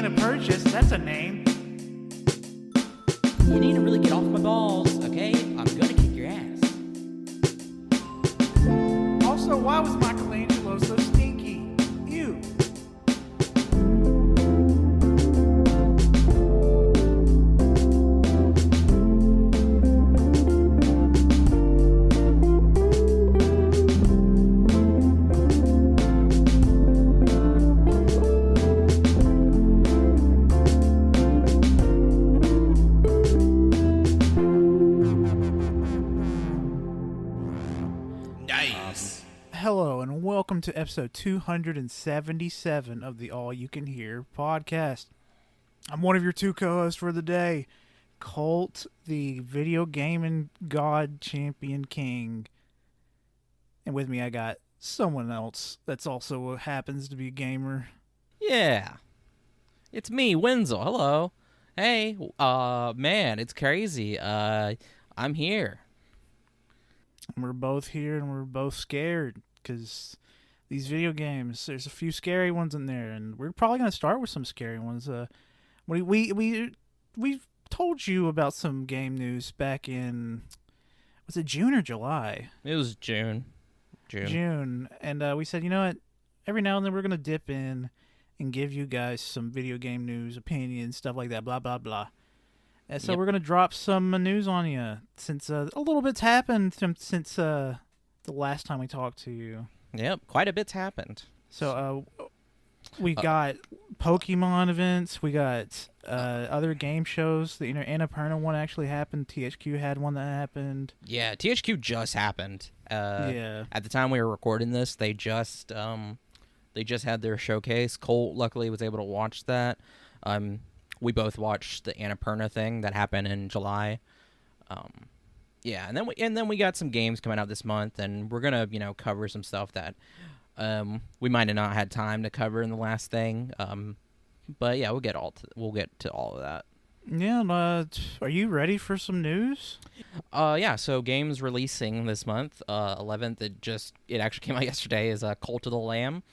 gonna purchase. That's a name. You need to really get off my balls, okay? I'm gonna kick your ass. Also, why was Michelangelo so stinky? Ew. Hello and welcome to episode 277 of the All You Can Hear podcast. I'm one of your two co-hosts for the day, Colt, the video gaming god champion king. And with me I got someone else that's also happens to be a gamer. Yeah. It's me, Wenzel. Hello. Hey, man, it's crazy. I'm here. And we're both here and we're both scared because these video games, there's a few scary ones in there, and we're probably going to start with some scary ones. We told you about some game news back in, was it June or July? It was June. And we said, you know what, every now and then we're going to dip in and give you guys some video game news, opinions, stuff like that, blah, blah, blah. And so we're going to drop some news on you since a little bit's happened since the last time we talked to you. Yep, quite a bit's happened. So we got Pokemon events, we got other game shows. The Annapurna one actually happened. THQ had one that happened. Yeah, THQ just happened. Yeah. At the time we were recording this, they just had their showcase. Colt luckily was able to watch that. We both watched the Annapurna thing that happened in July. Yeah, and then we got some games coming out this month, and we're gonna cover some stuff that we might have not had time to cover in the last thing. But yeah, we'll get to all of that. Yeah, are you ready for some news? Yeah. So games releasing this month, 11th. It actually came out yesterday. Is Cult of the Lamb.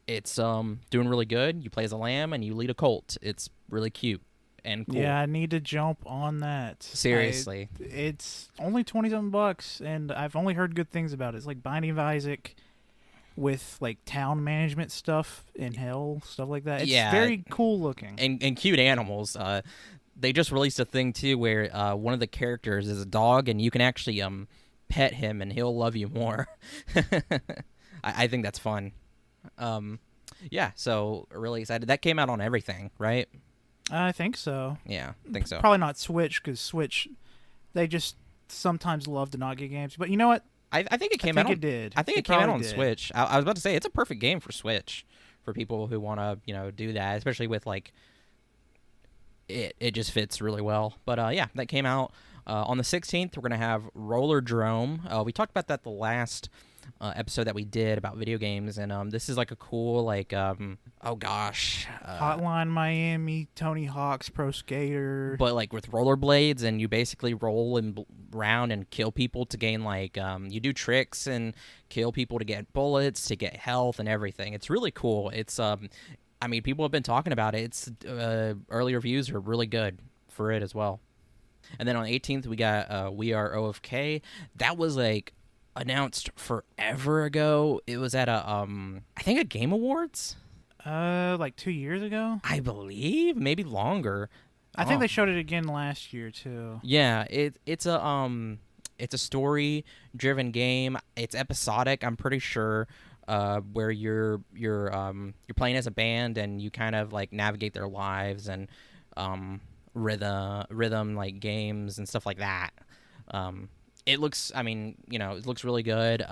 It's doing really good. You play as a lamb and you lead a cult. It's really cute and cool. Yeah, I need to jump on that. Seriously. It's only $27, and I've only heard good things about it. It's like Binding of Isaac with like town management stuff in hell, stuff like that. It's very cool looking. And cute animals. They just released a thing too where one of the characters is a dog, and you can actually pet him and he'll love you more. I think that's fun. Yeah, so really excited. That came out on everything, right? I think so. Yeah, I think so. Probably not Switch, because Switch, they just sometimes love to not get games. But you know what? I think it came out. It did. I think it came out on Switch. I was about to say it's a perfect game for Switch for people who want to do that, especially with like it just fits really well. But yeah, that came out on the 16th. We're gonna have Roller Drome. We talked about that the last episode that we did about video games, and this is like a cool Hotline Miami, Tony Hawk's Pro Skater, but like with rollerblades, and you basically roll around and kill people to gain you do tricks and kill people to get bullets, to get health and everything. It's really cool. It's people have been talking about it. It's early reviews are really good for it as well. And then on the 18th we got We Are OFK. That was like announced forever ago. It was at I think a Game Awards. Like 2 years ago, I believe, maybe longer. I think they showed it again last year too. Yeah, it's a story-driven game. It's episodic, I'm pretty sure. Where you're playing as a band and you kind of like navigate their lives and rhythm like games and stuff like that. It looks, it looks really good.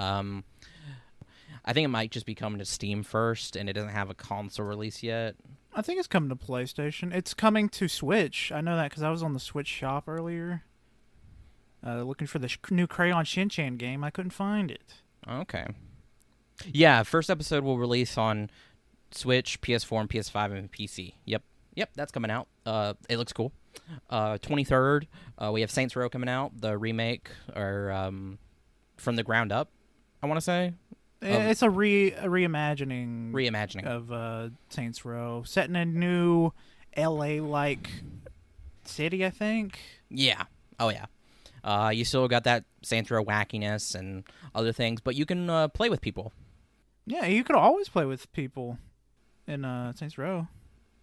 I think it might just be coming to Steam first, and it doesn't have a console release yet. I think it's coming to PlayStation. It's coming to Switch. I know that because I was on the Switch shop earlier looking for the new Crayon Shin-Chan game. I couldn't find it. Okay. Yeah, first episode will release on Switch, PS4, and PS5, and PC. Yep, that's coming out. It looks cool. 23rd, we have Saints Row coming out, the remake, or from the ground up, I want to say. It's a reimagining reimagining of Saints Row, set in a new LA-like city, I think. Yeah. Oh yeah. You still got that Saints Row wackiness and other things, but you can play with people. Yeah, you could always play with people in Saints Row.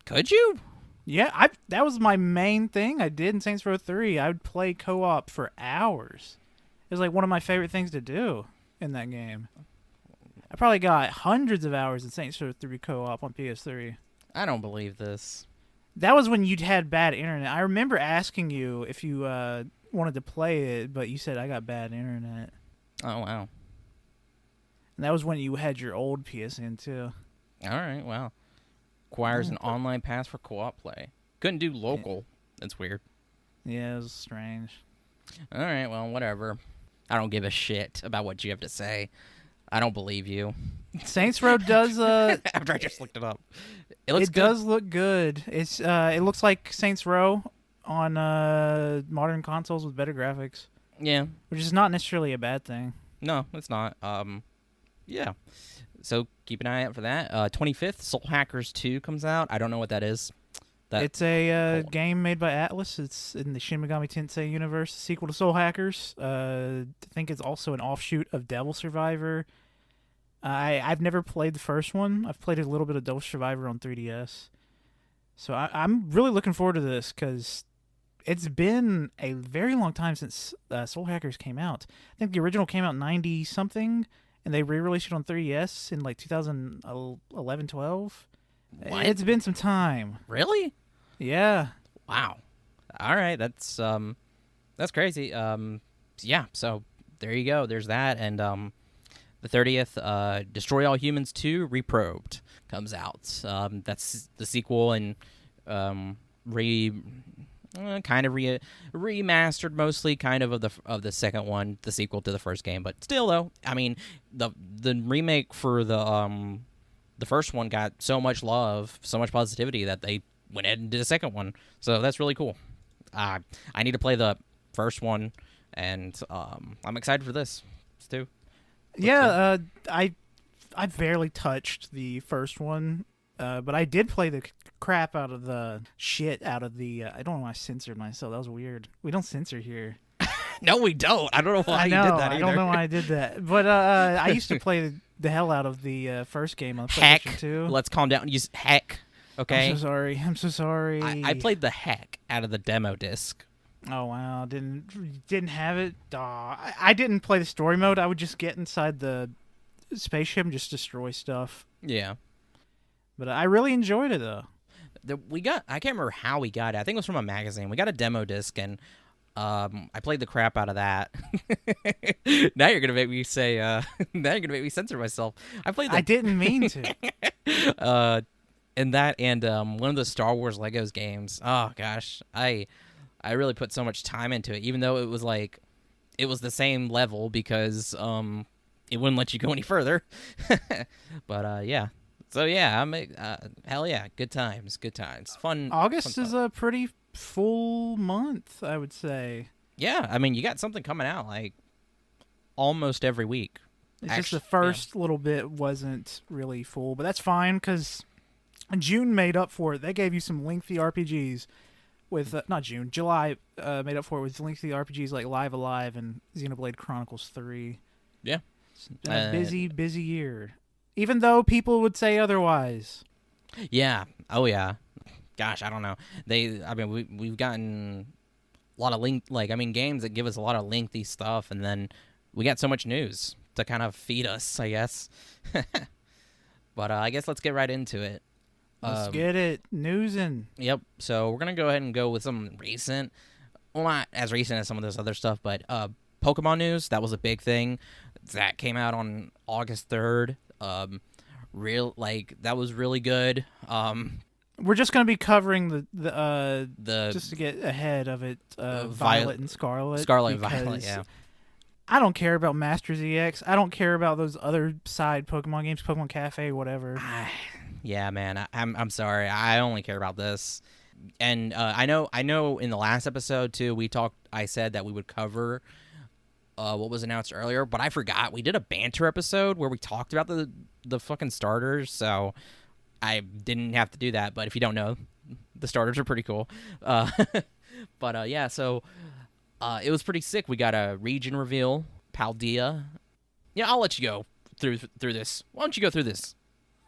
Could you? Yeah, that was my main thing I did in Saints Row 3. I would play co-op for hours. It was like one of my favorite things to do in that game. I probably got hundreds of hours in Saints Row 3 co-op on PS3. I don't believe this. That was when you'd had bad internet. I remember asking you if you wanted to play it, but you said I got bad internet. Oh, wow. And that was when you had your old PSN, too. All right, wow. Requires an online pass for co-op play. Couldn't do local. That's weird. Yeah, it was strange. All right, well, whatever. I don't give a shit about what you have to say. I don't believe you. Saints Row does... After I just looked it up. It does look good. It looks like Saints Row on modern consoles with better graphics. Yeah. Which is not necessarily a bad thing. No, it's not. Yeah. So keep an eye out for that. 25th, Soul Hackers 2 comes out. I don't know what that is. It's a game made by Atlas. It's in the Shin Megami Tensei universe, sequel to Soul Hackers. I think it's also an offshoot of Devil Survivor. I've never played the first one. I've played a little bit of Devil Survivor on 3DS. So I'm really looking forward to this because it's been a very long time since Soul Hackers came out. I think the original came out in 90-something, and they re-released it on 3DS in like 2011, 12. What? It's been some time. Really? Yeah. Wow. All right, that's crazy. Yeah, so there you go. There's that, and the 30th, Destroy All Humans 2 Reprobed comes out. That's the sequel and remastered mostly, kind of the second one, the sequel to the first game. But still, though, I mean, the remake for the first one got so much love, so much positivity that they went ahead and did a second one. So that's really cool. I need to play the first one, and I'm excited for this too. Yeah, I barely touched the first one, but I did play the crap out of the shit out of the. I don't know why I censored myself. That was weird. We don't censor here. No, we don't. I don't know why you did that either. I don't know why I did that. But I used to play the hell out of the first game on PlayStation 2. Let's calm down. Use heck. Okay. I'm so sorry. I played the heck out of the demo disc. Oh wow! Didn't have it. I didn't play the story mode. I would just get inside the spaceship and just destroy stuff. Yeah. But I really enjoyed it though. I can't remember how we got it. I think it was from a magazine. We got a demo disc, and I played the crap out of that. Now you're gonna make me say. Now you're gonna make me censor myself. I didn't mean to. And that, and one of the Star Wars Legos games. Oh gosh, I really put so much time into it, even though it was the same level because it wouldn't let you go any further. But yeah. So yeah, hell yeah, good times, fun. August fun is a pretty full month, I would say. Yeah, I mean, you got something coming out like almost every week. It's just the first little bit wasn't really full, but that's fine because June made up for it. They gave you some lengthy RPGs with July made up for it with lengthy RPGs like Live Alive and Xenoblade Chronicles 3. Yeah, it's been a busy year. Even though people would say otherwise. Yeah. Oh yeah. Gosh, I don't know. We've gotten a lot of games that give us a lot of lengthy stuff, and then we got so much news to kind of feed us, I guess. But I guess let's get right into it. Let's get it newsing. Yep. So we're gonna go ahead and go with some recent, well, not as recent as some of this other stuff, but Pokemon news. That was a big thing. That came out on August 3rd. That was really good. We're just gonna be covering the just to get ahead of it. Violet and Scarlet. Scarlet and Violet. Yeah. I don't care about Masters EX. I don't care about those other side Pokemon games, Pokemon Cafe, whatever. Yeah, man. I'm sorry. I only care about this. And I know. In the last episode too, I said that we would cover what was announced earlier, but I forgot. We did a banter episode where we talked about the fucking starters, so I didn't have to do that. But if you don't know, The starters are pretty cool. But yeah, so it was pretty sick. We got a region reveal, Paldea. Yeah, I'll let you go through this. Why don't you go through this?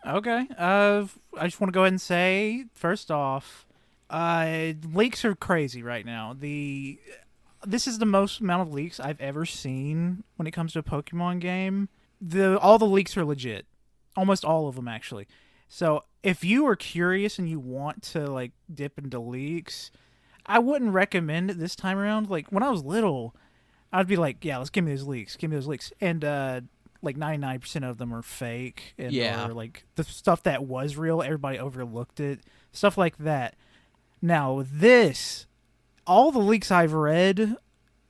Okay. I just want to go ahead and say, first off, leaks are crazy right now. This is the most amount of leaks I've ever seen when it comes to a Pokemon game. All the leaks are legit, almost all of them actually. So if you are curious and you want to like dip into leaks, I wouldn't recommend it this time around. Like when I was little, I'd be like, yeah, let's give me those leaks, and like 99% of them are fake, and or like the stuff that was real, everybody overlooked it, stuff like that. Now all the leaks I've read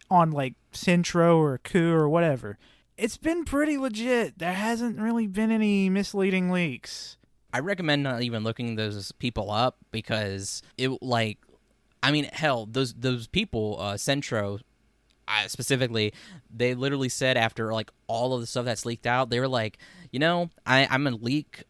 on like Centro or Coup or whatever, it's been pretty legit. There hasn't really been any misleading leaks. I recommend not even looking those people up because hell, those people, Centro, specifically, they literally said after like all of the stuff that's leaked out, they were like, I'm a leak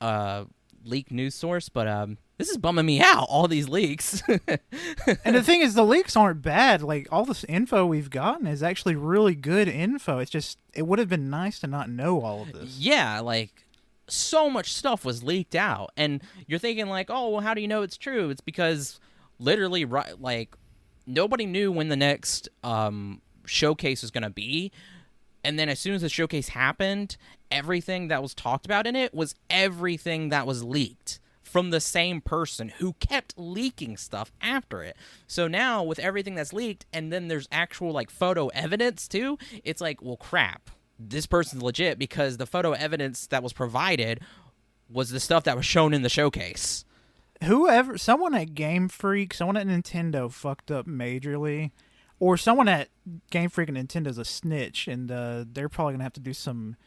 news source, but this is bumming me out, all these leaks. And the thing is, the leaks aren't bad. Like, all this info we've gotten is actually really good info. It's just, it would have been nice to not know all of this. Yeah, like, so much stuff was leaked out. And you're thinking, like, oh, well, how do you know it's true? It's because literally, like, nobody knew when the next showcase was going to be. And then as soon as the showcase happened, everything that was talked about in it was everything that was leaked from the same person who kept leaking stuff after it. So now with everything that's leaked and then there's actual like photo evidence too, it's like, well, crap, this person's legit because the photo evidence that was provided was the stuff that was shown in the showcase. Someone at Game Freak, someone at Nintendo fucked up majorly, or someone at Game Freak and Nintendo's a snitch, and they're probably gonna have to do some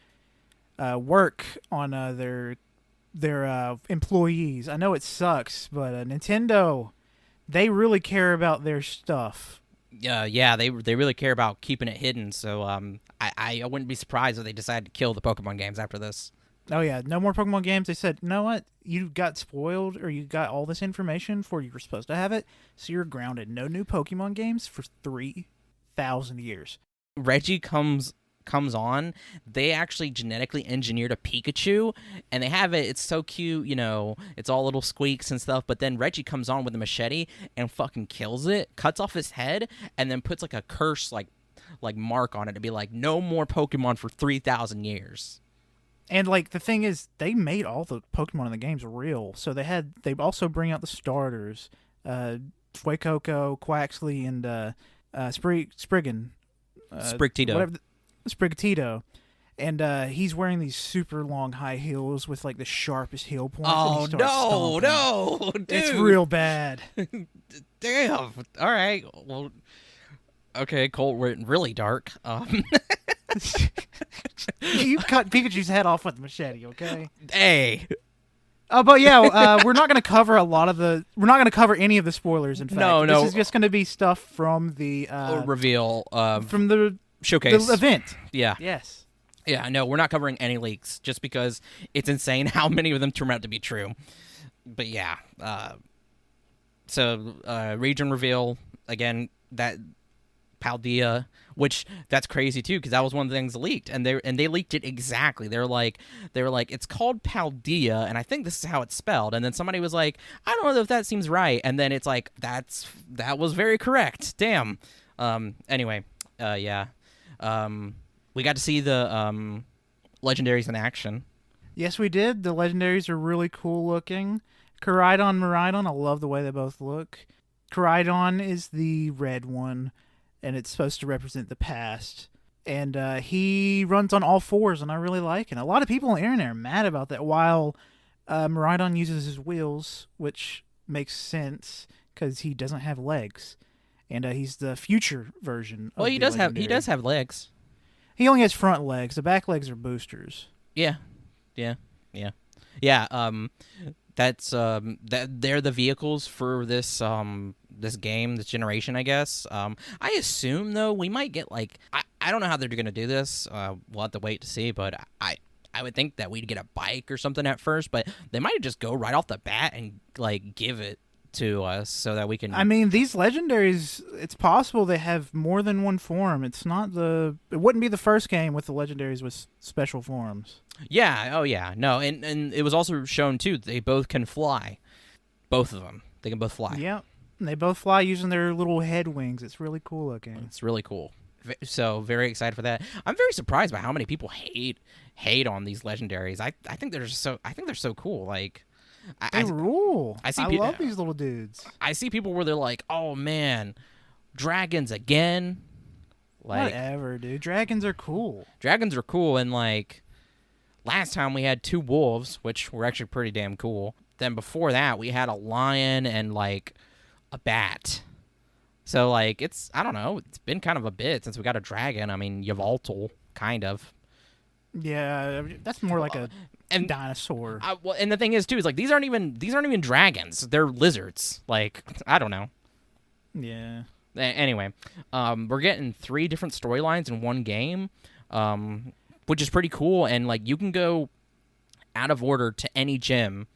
work on their employees. I know it sucks, but Nintendo, they really care about their stuff. Yeah, they really care about keeping it hidden. So I wouldn't be surprised if they decided to kill the Pokemon games after this. Oh yeah, no more Pokemon games. They said, you know what? You got spoiled, or you got all this information before you were supposed to have it, so you're grounded. No new Pokemon games for 3,000 years. Reggie comes on, they actually genetically engineered a Pikachu, and they have it. It's so cute, it's all little squeaks and stuff. But then Reggie comes on with a machete and fucking kills it, cuts off his head, and then puts like a curse like mark on it to be like, no more Pokemon for 3,000 years. And like the thing is, they made all the Pokemon in the games real. So they also bring out the starters, Fuecoco, Quaxley, and Spriggan. Sprigtito. Sprigatito, and he's wearing these super long high heels with like the sharpest heel points. Oh no, dude, it's real bad. Damn. All right. Well, okay. Colt went really dark. You cut Pikachu's head off with a machete, okay? Hey. But yeah, we're not going to cover we're not going to cover any of the spoilers. In fact, no. This is just going to be stuff from the reveal from the showcase, the event. Yeah. Yes. Yeah. No, we're not covering any leaks just because it's insane how many of them turn out to be true. But yeah. So region reveal again, that Paldea, which that's crazy too because that was one of the things leaked, and they leaked it exactly. They were like it's called Paldea, and I think this is how it's spelled. And then somebody was like, I don't know if that seems right, and then it's like that was very correct. Damn. Anyway, yeah. We got to see the legendaries in action. Yes, we did. The legendaries are really cool looking. Koraidon, Miraidon, I love the way they both look. Koraidon is the red one, and it's supposed to represent the past. And he runs on all fours, and I really like it. A lot of people on the internet are mad about that, while Miraidon uses his wheels, which makes sense because he doesn't have legs. And he's the future version of he does have legs. He only has front legs. The back legs are boosters. Yeah. That's they're the vehicles for this this game, this generation, I guess. I assume though we might get like I don't know how they're gonna do this. We'll have to wait to see, but I would think that we'd get a bike or something at first, but they might just go right off the bat and like give it to us so that we can. I mean, these legendaries, it's possible they have more than one form. It wouldn't be the first game with the legendaries with special forms. Yeah, oh yeah. No, and it was also shown too, they both can fly. Both of them. They can both fly. Yep. And they both fly using their little head wings. It's really cool looking. It's really cool. So very excited for that. I'm very surprised by how many people hate on these legendaries. I think they're so cool. Like they rule. I love these little dudes. I see people where they're like, "Oh man, dragons again." Like, whatever, dude. Dragons are cool. Dragons are cool, and like last time we had 2 wolves, which were actually pretty damn cool. Then before that, we had a lion and like a bat. So like I don't know, it's been kind of a bit since we got a dragon. I mean, Yveltal, kind of. Yeah, that's more like a dinosaur. Well, and the thing is too is like these aren't even dragons. They're lizards. Like, I don't know. Yeah. Anyway, we're getting 3 different storylines in one game, which is pretty cool. And like you can go out of order to any gym.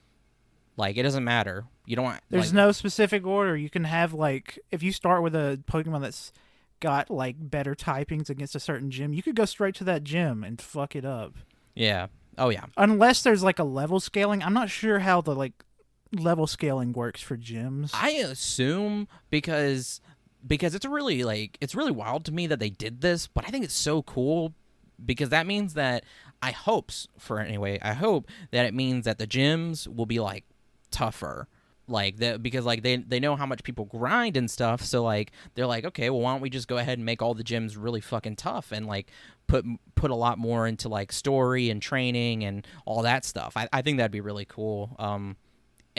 Like, it doesn't matter. You don't. There's no specific order. You can have like if you start with a Pokemon that's got like better typings against a certain gym, you could go straight to that gym and fuck it up. Yeah. Oh yeah. Unless there's like a level scaling. I'm not sure how the like level scaling works for gyms. I assume because it's really wild to me that they did this, but I think it's so cool because that means that I hope that it means that the gyms will be like tougher. Like that, because like they know how much people grind and stuff, so like they're like, okay, well, why don't we just go ahead and make all the gyms really fucking tough and like put a lot more into like story and training and all that stuff. I think that'd be really cool. And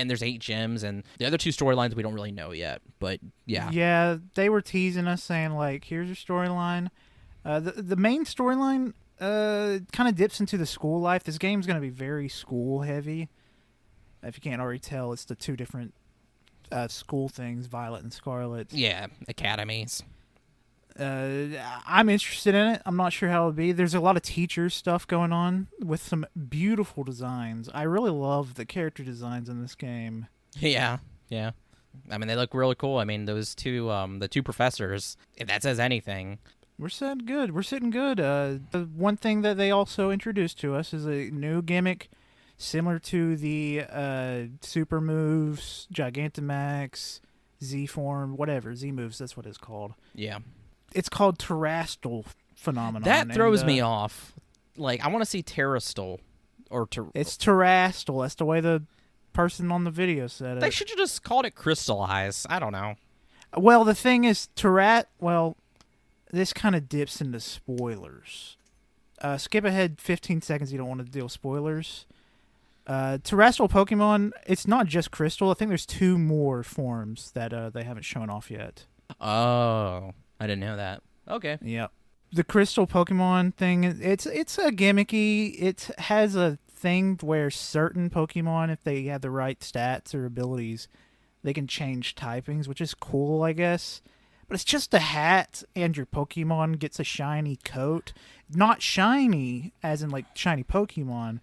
there's 8 gyms, and the other 2 storylines we don't really know yet, but yeah. Yeah, they were teasing us saying like, here's your storyline. The main storyline kind of dips into the school life. This game's going to be very school heavy. If you can't already tell, it's the 2 different school things, Violet and Scarlet. Yeah, academies. I'm interested in it. I'm not sure how it'll be. There's a lot of teacher stuff going on with some beautiful designs. I really love the character designs in this game. Yeah. I mean, they look really cool. I mean, those 2, the 2 professors, if that says anything. We're sitting good. The one thing that they also introduced to us is a new gimmick similar to the Super Moves, Gigantamax, Z-Form, whatever. Z-Moves, that's what it's called. Yeah. It's called Terastal Phenomenon. That throws me off. Like, I want to see Terastal. It's Terastal. That's the way the person on the video said it. They should have just called it Crystallize. I don't know. Well, the thing is, this kind of dips into spoilers. Skip ahead 15 seconds. You don't want to deal with spoilers. Terrestrial Pokemon, it's not just Crystal. I think there's 2 more forms that they haven't shown off yet. Oh, I didn't know that. Okay. Yeah. The Crystal Pokemon thing, it's a gimmicky. It has a thing where certain Pokemon, if they have the right stats or abilities, they can change typings, which is cool, I guess. But it's just a hat, and your Pokemon gets a shiny coat. Not shiny, as in like shiny Pokemon,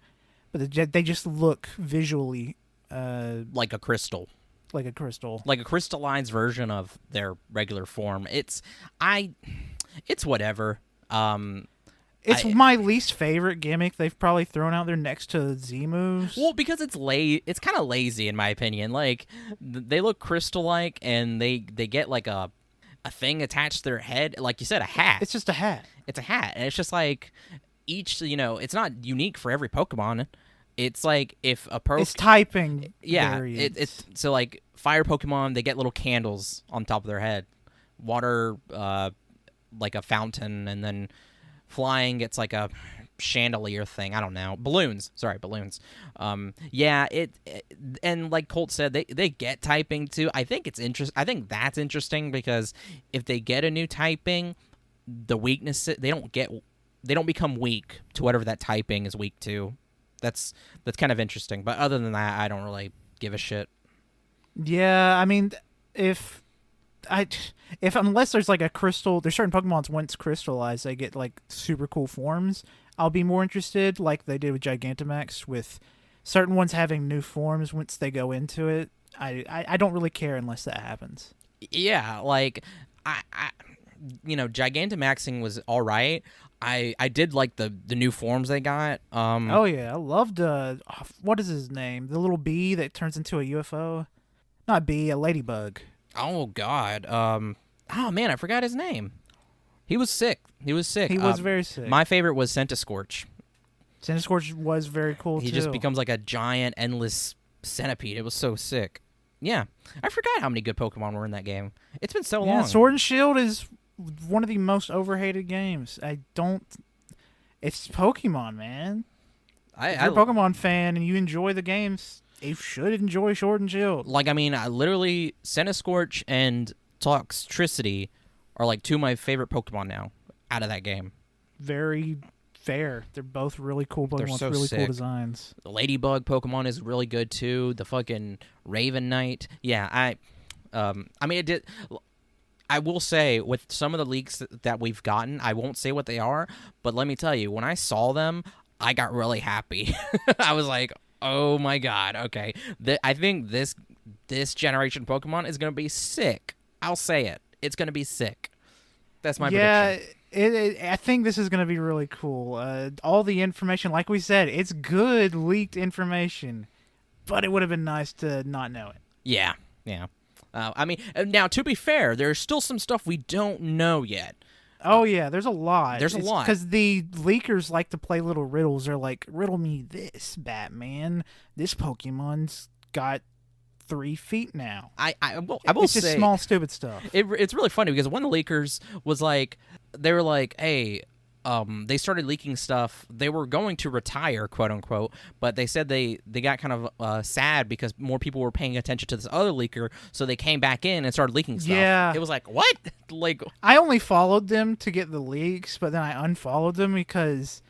but they just look visually like a crystal. Like a crystal. Like a crystallized version of their regular form. It's whatever. It's my least favorite gimmick they've probably thrown out there next to Z moves. Well, because it's kind of lazy in my opinion. Like they look crystal-like, and they get like a thing attached to their head, like you said, a hat. It's just a hat. It's a hat, and it's just like each, it's not unique for every Pokemon. It's like if a it's typing. Yeah, it's so like fire Pokemon, they get little candles on top of their head. Water, like a fountain, and then flying, it's like a chandelier thing. I don't know. Balloons. Yeah, and like Colt said, they get typing too. I think that's interesting because if they get a new typing, the weakness they don't become weak to whatever that typing is weak to. That's kind of interesting. But other than that, I don't really give a shit. Yeah, I mean, if unless there's like a crystal, there's certain Pokemons once crystallized, they get like super cool forms. I'll be more interested, like they did with Gigantamax, with certain ones having new forms once they go into it. I don't really care unless that happens. Yeah, like I Gigantamaxing was all right. I did like the new forms they got. Oh yeah, I loved what is his name? The little bee that turns into a UFO. Not bee, a ladybug. Oh God. Oh man, I forgot his name. He was sick. He was very sick. My favorite was Centiscorch. Centiscorch was very cool too. He just becomes like a giant, endless centipede. It was so sick. Yeah, I forgot how many good Pokemon were in that game. It's been so long. Sword and Shield is one of the most overhated games. It's Pokemon, man. If you're a Pokemon fan and you enjoy the games, you should enjoy Sword and Shield. Like, I mean, literally, Centiscorch and Toxtricity are like two of my favorite Pokemon now out of that game. Very fair. They're both really cool Pokemon with really cool designs. The Ladybug Pokemon is really good too. The fucking Raven Knight. Yeah, I mean, it did. I will say, with some of the leaks that we've gotten, I won't say what they are, but let me tell you, when I saw them, I got really happy. I was like, oh my God, okay. I think this generation Pokemon is going to be sick. I'll say it. It's going to be sick. That's my prediction. I think this is going to be really cool. All the information, like we said, it's good leaked information, but it would have been nice to not know it. Yeah. I mean, now, to be fair, there's still some stuff we don't know yet. Oh, yeah, there's a lot. There's a lot. Because the leakers like to play little riddles. They're like, riddle me this, Batman. This Pokemon's got 3 feet now. I will say... It's just small, stupid stuff. It's really funny because one of the leakers was like, they were like, hey... they started leaking stuff. They were going to retire, quote unquote, but they said they got kind of sad because more people were paying attention to this other leaker, so they came back in and started leaking stuff. Yeah. It was like, what? Like, I only followed them to get the leaks, but then I unfollowed them because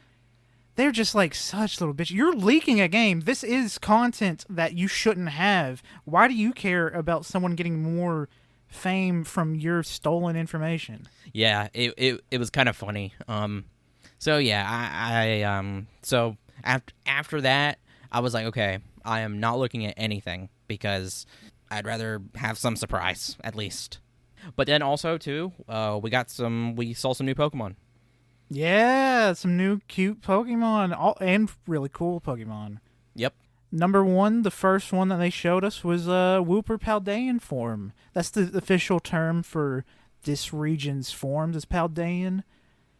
they're just like such little bitches. You're leaking a game. This is content that you shouldn't have. Why do you care about someone getting more fame from your stolen information? Yeah, it was kind of funny. So yeah, so after that, I was like, okay, I am not looking at anything because I'd rather have some surprise at least. But then also too, we saw some new Pokemon. Yeah, some new cute Pokemon, and really cool Pokemon. Yep. Number 1, the first one that they showed us was Wooper Paldean form. That's the official term for this region's forms, is Paldean,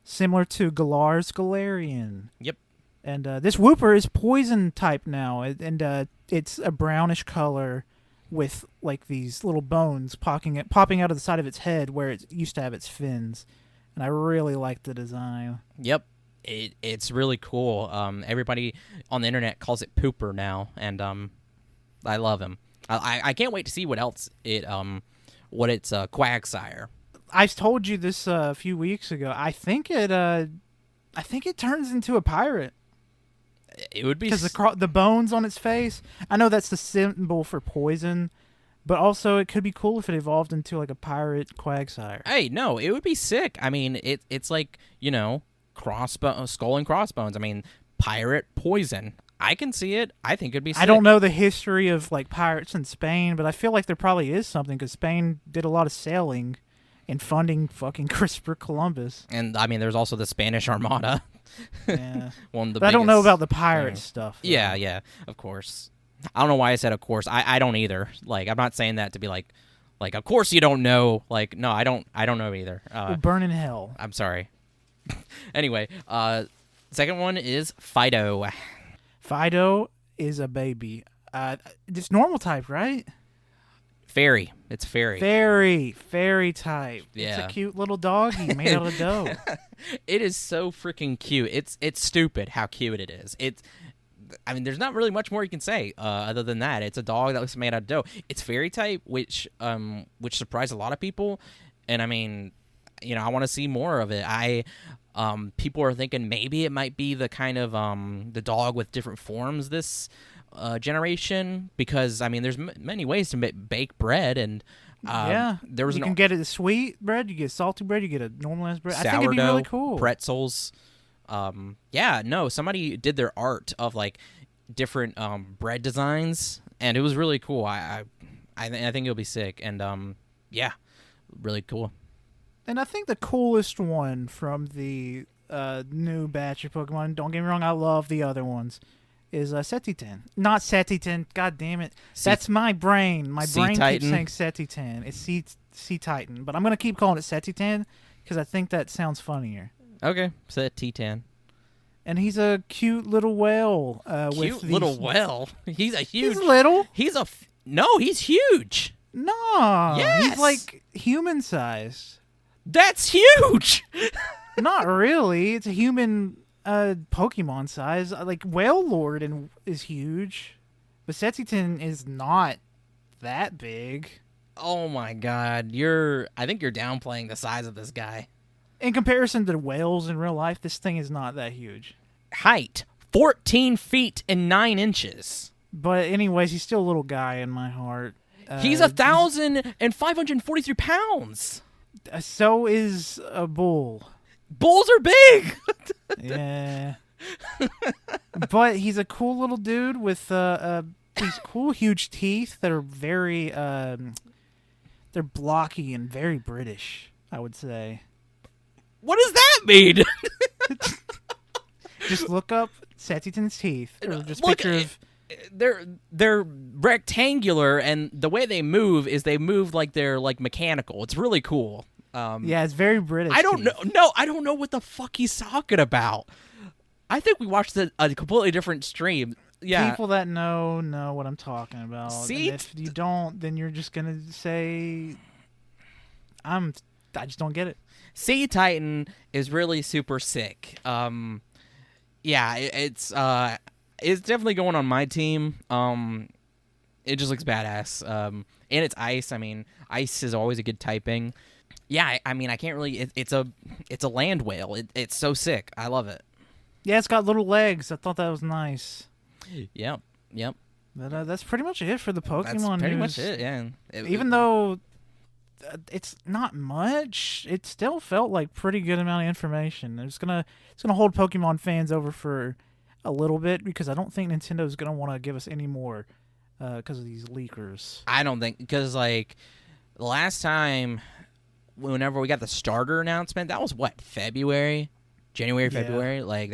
similar to Galar's Galarian. Yep. And this Wooper is poison type now, and it's a brownish color with like these little bones popping out of the side of its head where it used to have its fins. And I really like the design. Yep. It's really cool. Everybody on the internet calls it Pooper now, and I love him. I can't wait to see what else what it's Quagsire. I told you this a few weeks ago. I think it turns into a pirate. It would be because the bones on its face. I know that's the symbol for poison, but also it could be cool if it evolved into like a pirate Quagsire. Hey, no, it would be sick. I mean, it's like, skull and crossbones. I mean, pirate poison. I can see it. I think it'd be sick. I don't know the history of like pirates in Spain, but I feel like there probably is something because Spain did a lot of sailing and funding fucking Christopher Columbus. And I mean, there's also the Spanish Armada. Yeah. One of the but I don't know about the pirate stuff. Though. Yeah, of course. I don't know why I said of course. I don't either. Like, I'm not saying that to be like of course you don't know. Like, no, I don't know either. We'll burn in hell. I'm sorry. Anyway, second one is Fido. Fido is a baby. It's normal type, right? Fairy. It's fairy. Fairy type. Yeah. It's a cute little doggy made out of dough. It is so freaking cute. It's stupid how cute it is. I mean, there's not really much more you can say other than that. It's a dog that looks made out of dough. It's fairy type, which surprised a lot of people. And I mean, I want to see more of it. People are thinking maybe it might be the kind of the dog with different forms this generation, because I mean, there's many ways to bake bread, and you can get it sweet bread, you get salty bread, you get a normalized bread. I think it'd be really cool. Pretzels. Somebody did their art of like different bread designs, and it was really cool. I think it'll be sick, and yeah, really cool. And I think the coolest one from the new batch of Pokemon, don't get me wrong, I love the other ones, is Setitan. Not Setitan, god damn it. That's my brain. My brain keeps saying Setitan. It's Sea Titan, but I'm going to keep calling it Setitan because I think that sounds funnier. Okay, Setitan. And he's a cute little whale. Cute little whale? He's a huge... He's little. No, he's huge. No. Yes. He's like human size. That's huge. Not really. It's a human Pokemon size. Like Whale Lord is huge, but Setitan is not that big. Oh my god, I think you're downplaying the size of this guy. In comparison to whales in real life, this thing is not that huge. Height 14 feet and 9 inches. But anyways, he's still a little guy in my heart. He's 1,543 pounds. So is a bull. Bulls are big. Yeah. But he's a cool little dude with these cool huge teeth that are very they're blocky and very British, I would say. What does that mean? Just look up Setitan's teeth. Or just Look, picture of... They're rectangular, and the way they move is they move like they're like mechanical. It's really cool. Yeah, it's very British. I don't know. No, I don't know what the fuck he's talking about. I think we watched a completely different stream. Yeah, people that know what I'm talking about. See, and if you don't, then you're just gonna say, I just don't get it. Sea Titan is really super sick. Yeah, it's definitely going on my team. It just looks badass. And it's ice. I mean, ice is always a good typing. Yeah, I mean, I can't really. It's a land whale. It's so sick. I love it. Yeah, it's got little legs. I thought that was nice. Yep. But that's pretty much it for the Pokemon. That's pretty news. much it. Yeah. Even though it's not much, it still felt like pretty good amount of information. It's gonna hold Pokemon fans over for a little bit because I don't think Nintendo's gonna want to give us any more because of these leakers. I don't think because like the last time, whenever we got the starter announcement, that was what, February. February, like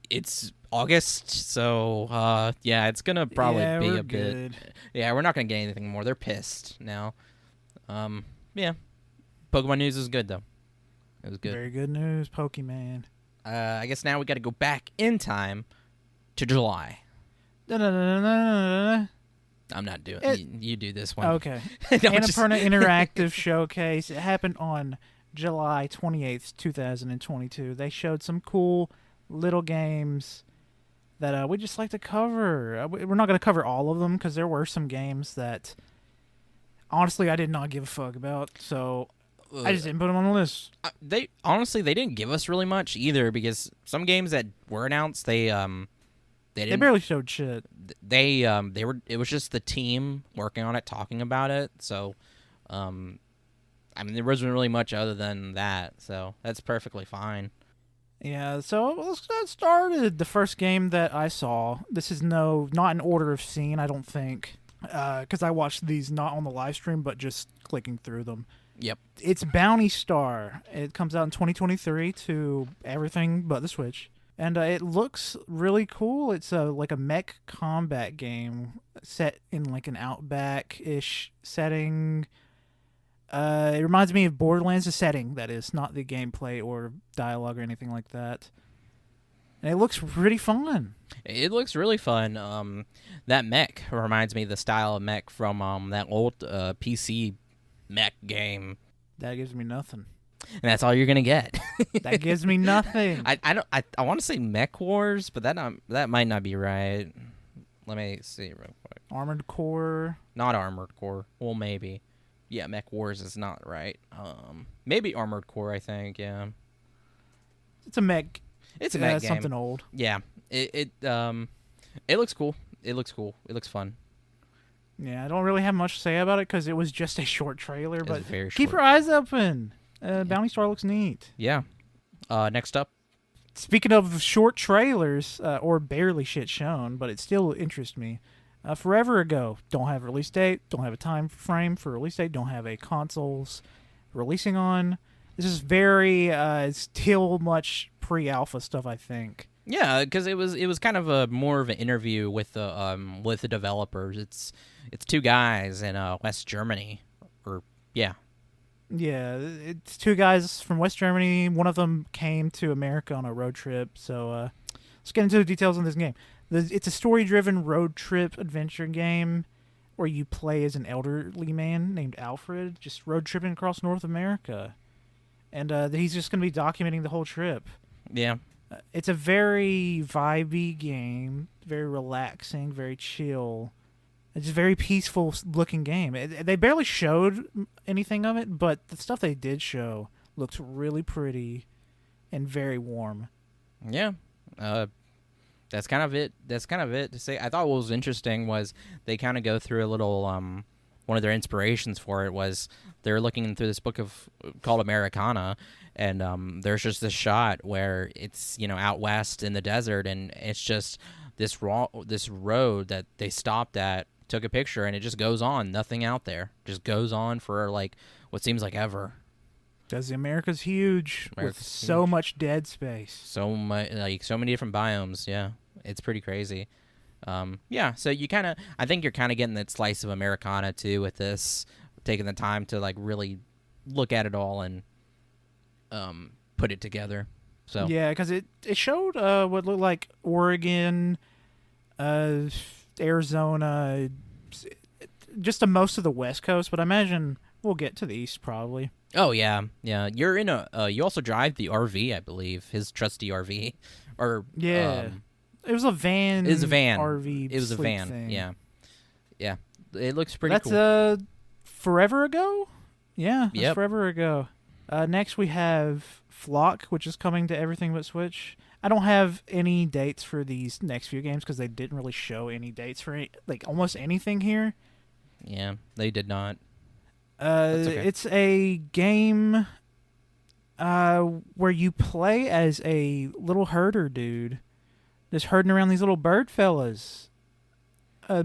it's August, so yeah, it's gonna probably be a bit. Yeah, we're not gonna get anything more. They're pissed now. Yeah, Pokemon news is good though. It was good. Very good news, Pokemon. I guess now we got to go back in time to July. Da-da-da-da-da-da. I'm not doing it. You do this one. Okay. Annapurna Interactive Showcase. It happened on July 28th, 2022. They showed some cool little games that we just like to cover. We're not going to cover all of them because there were some games that, honestly, I did not give a fuck about. So I just didn't put them on the list. They didn't give us really much either because some games that were announced, they barely showed shit. It was just the team working on it, talking about it. So, I mean, there wasn't really much other than that. So that's perfectly fine. Yeah. So let's get started. The first game that I saw. This is not in order of scene. I don't think, because I watched these not on the live stream, but just clicking through them. Yep. It's Bounty Star. It comes out in 2023 to everything but the Switch. And it looks really cool. It's like a mech combat game set in like an Outback-ish setting. It reminds me of Borderlands, the setting, that is, not the gameplay or dialogue or anything like that. And it looks pretty fun. It looks really fun. That mech reminds me of the style of mech from that old PC mech game. That gives me nothing. And that's all you're gonna get. That gives me nothing. I want to say Mech Wars, but that might not be right. Let me see real quick. Armored Core. Not Armored Core. Well, maybe. Yeah, Mech Wars is not right. Maybe Armored Core. I think. Yeah. It's a mech. It's a mech game. Something old. Yeah. It looks cool. It looks cool. It looks fun. Yeah, I don't really have much to say about it because it was just a short trailer. But very keep your eyes open. Bounty Star looks neat. Yeah. Next up. Speaking of short trailers, or barely shit shown, but it still interests me. Forever Ago, don't have a release date, don't have a time frame for release date, don't have a consoles releasing on. This is very still much pre-alpha stuff, I think. Yeah, because it was kind of a more of an interview with the developers. It's two guys in West Germany, or yeah. Yeah, it's two guys from West Germany. One of them came to America on a road trip. So let's get into the details on this game. It's a story-driven road trip adventure game where you play as an elderly man named Alfred, just road tripping across North America. And he's just going to be documenting the whole trip. Yeah. It's a very vibey game, very relaxing, very chill. It's a very peaceful looking game. They barely showed anything of it, but the stuff they did show looked really pretty and very warm. Yeah. That's kind of it. That's kind of it to say. I thought what was interesting was they kind of go through a little one of their inspirations for it was they're looking through this book called Americana, and there's just this shot where it's out west in the desert, and it's just this road that they stopped at, took a picture, and it just goes on, nothing out there, just goes on for like what seems like ever. Because America's huge with so much dead space, so much, like so many different biomes. Yeah, it's pretty crazy. Yeah, so I think you're kind of getting that slice of Americana too with this, taking the time to like really look at it all and put it together. So yeah, because it showed what looked like Oregon, Arizona, just most of the West Coast, but I imagine we'll get to the East probably. Oh yeah. You're in you also drive the RV, I believe, his trusty RV, or yeah. It was a van. It was a van. RV. It was a van. Thing. Yeah. It looks pretty cool. That's Forever Ago. Yeah. Yep. Forever Ago. Next we have Flock, which is coming to everything but Switch. I don't have any dates for these next few games because they didn't really show any dates for almost anything here. Yeah, they did not. Okay. It's a game where you play as a little herder dude, just herding around these little bird fellas,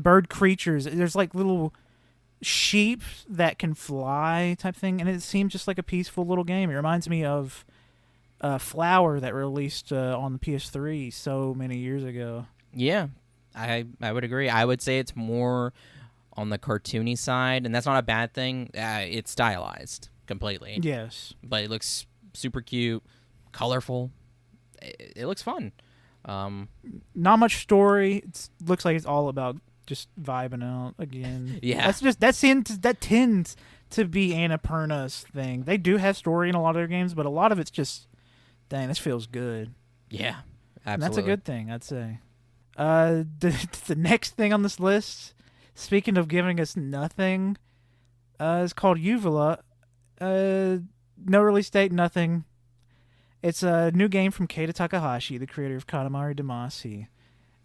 bird creatures. There's like little sheep that can fly type thing, and it seems just like a peaceful little game. It reminds me of Flower that released on the PS3 so many years ago. Yeah, I would agree. I would say it's more on the cartoony side, and that's not a bad thing. It's stylized completely. Yes. But it looks super cute, colorful. It looks fun. Not much story. It looks like it's all about just vibing out again. Yeah. That tends to be Annapurna's thing. They do have story in a lot of their games, but a lot of it's just, dang, this feels good. Yeah, absolutely. And that's a good thing, I'd say. The next thing on this list, speaking of giving us nothing, is called Uvula. No release date, nothing. It's a new game from Keita Takahashi, the creator of Katamari Damacy.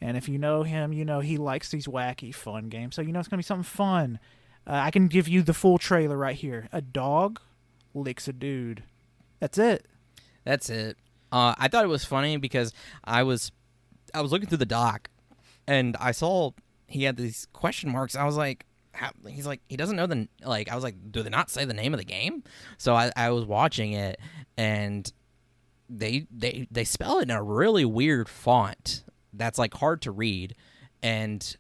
And if you know him, you know he likes these wacky, fun games. So you know it's going to be something fun. I can give you the full trailer right here. A dog licks a dude. That's it. That's it. I thought it was funny because I was looking through the doc, and I saw he had these question marks. I was like, he's like, he doesn't know I was like, do they not say the name of the game? So I was watching it, and they spell it in a really weird font that's like hard to read, and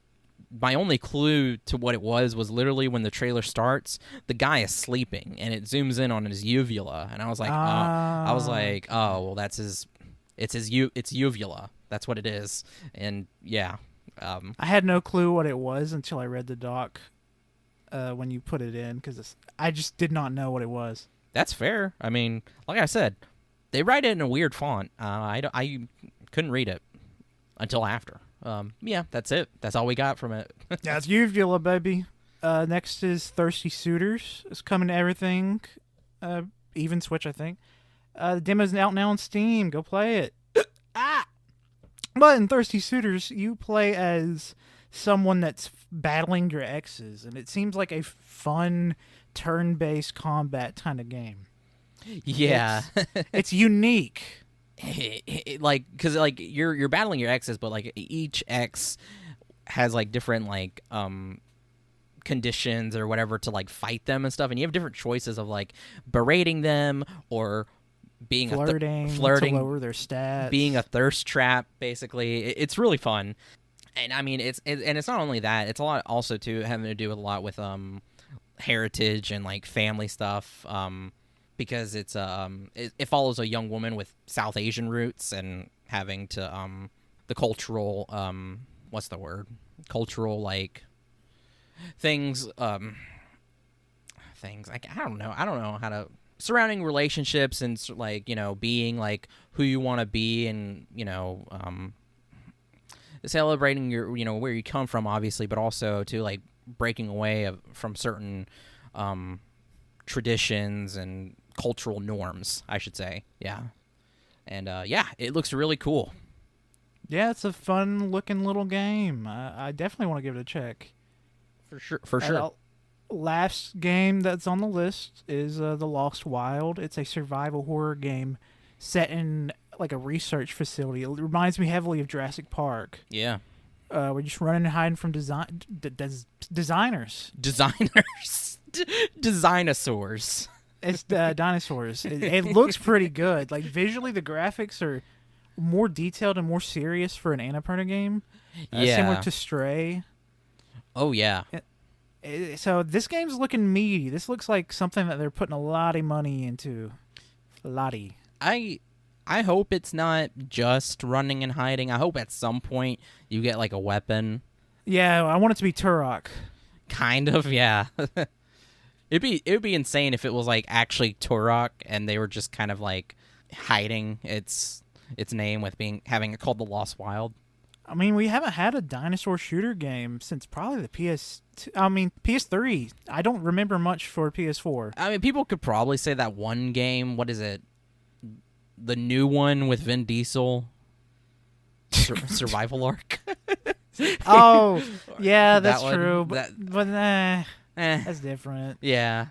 my only clue to what it was literally when the trailer starts, the guy is sleeping and it zooms in on his uvula, and I was like, oh well, it's uvula, that's what it is. And yeah, I had no clue what it was until I read the doc when you put it in, because I just did not know what it was. That's fair. I mean, like I said, they write it in a weird font. I couldn't read it until after. Yeah, that's it. That's all we got from it. Yeah, it's Uvula, baby. Next is Thirsty Suitors. It's coming to everything, even Switch, I think. The demo's out now on Steam. Go play it. But in Thirsty Suitors, you play as someone that's battling your exes, and it seems like a fun turn-based combat kind of game. Yeah. It's unique. Because you're battling your exes, but like each ex has like different like conditions or whatever to like fight them and stuff, and you have different choices of like berating them or being flirting to lower their stats, being a thirst trap. Basically, it's really fun. And I mean, it's not only that; it's a lot also too having to do with a lot with heritage and like family stuff. Because it follows a young woman with South Asian roots and having to the cultural what's the word? Cultural like things like I don't know how to surrounding relationships and like being like who you want to be and celebrating your where you come from obviously, but also to like breaking away from certain traditions and cultural norms, I should say. Yeah. And it looks really cool. Yeah, it's a fun looking little game. I definitely want to give it a check. For sure. Last game that's on the list is The Lost Wild. It's a survival horror game set in like a research facility. It reminds me heavily of Jurassic Park. Yeah. We're just running and hiding from designers. Dinosaurs. It's dinosaurs. It looks pretty good. Like visually, the graphics are more detailed and more serious for an Annapurna game. Similar to Stray. Oh yeah. So this game's looking meaty. This looks like something that they're putting a lot of money into. Lottie. I hope it's not just running and hiding. I hope at some point you get like a weapon. Yeah, I want it to be Turok. Kind of, yeah. It would be insane if it was like actually Turok and they were just kind of like hiding its name with having it called The Lost Wild. I mean, we haven't had a dinosaur shooter game since probably the PS3. I don't remember much for PS4. I mean, people could probably say that one game. What is it? The new one with Vin Diesel. Survival Arc. Oh, yeah, that's true. But that's different. Yeah.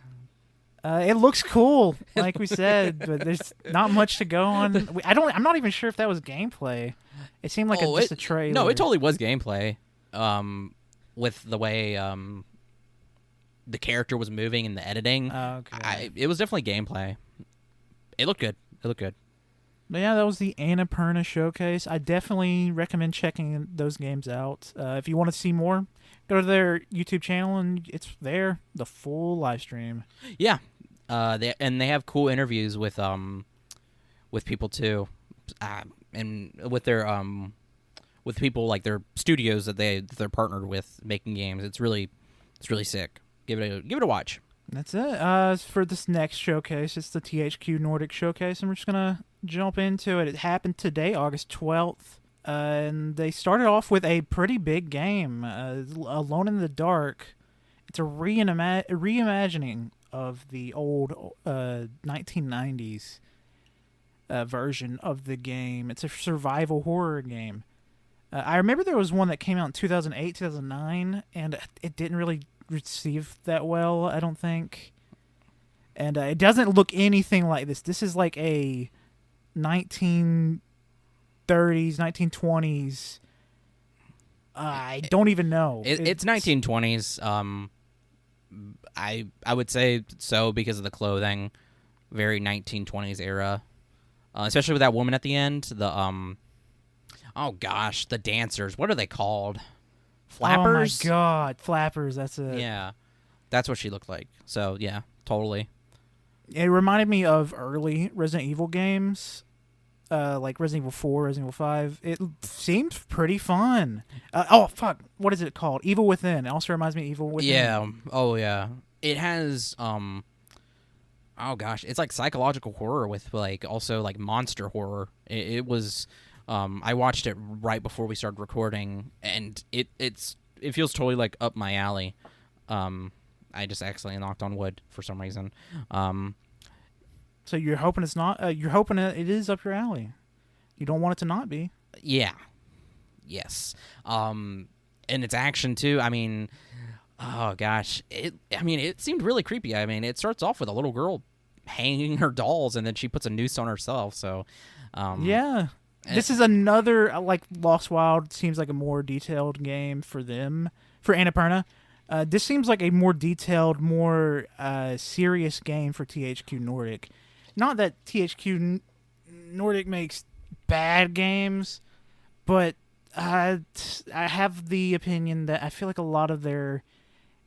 It looks cool, like we said, but there's not much to go on. I'm not even sure if that was gameplay. It seemed like just a trailer. No, it totally was gameplay. With the way the character was moving and the editing. Okay. It was definitely gameplay. It looked good. But yeah, that was the Annapurna Showcase. I definitely recommend checking those games out. If you want to see more, go to their YouTube channel and it's there, the full live stream. Yeah, they have cool interviews with people too, and with their with people like their studios that they're partnered with making games. It's really sick. Give it a watch. That's it. For this next showcase, it's the THQ Nordic Showcase, and we're just gonna jump into it. It happened today, August 12th, and they started off with a pretty big game, Alone in the Dark. It's a reimagining of the old 1990s version of the game. It's a survival horror game. I remember there was one that came out in 2008, 2009, and it didn't really receive that well, I don't think. And it doesn't look anything like this. This is like a 1930s, 1920s. I don't even know. It's 1920s. I would say so because of the clothing, very 1920s era, especially with that woman at the end. The oh gosh, the dancers. What are they called? Flappers? Oh my god, flappers. That's it. Yeah, that's what she looked like. So yeah, totally. It reminded me of early Resident Evil games, like Resident Evil 4, Resident Evil 5. It seemed pretty fun. Oh fuck, what is it called? Evil Within. It also reminds me of Evil Within. Yeah. Oh yeah. It has oh gosh, it's like psychological horror with like also like monster horror. It was. I watched it right before we started recording, and it feels totally like up my alley. I just accidentally knocked on wood for some reason. So you're hoping it's not? You're hoping it is up your alley. You don't want it to not be. Yeah. Yes. And it's action too. I mean, oh gosh, it seemed really creepy. I mean, it starts off with a little girl hanging her dolls, and then she puts a noose on herself. So, yeah. This is another, like, Lost Wild seems like a more detailed game for them, for Annapurna. This seems like a more detailed, more serious game for THQ Nordic. Not that THQ Nordic makes bad games, but I have the opinion that I feel like a lot of their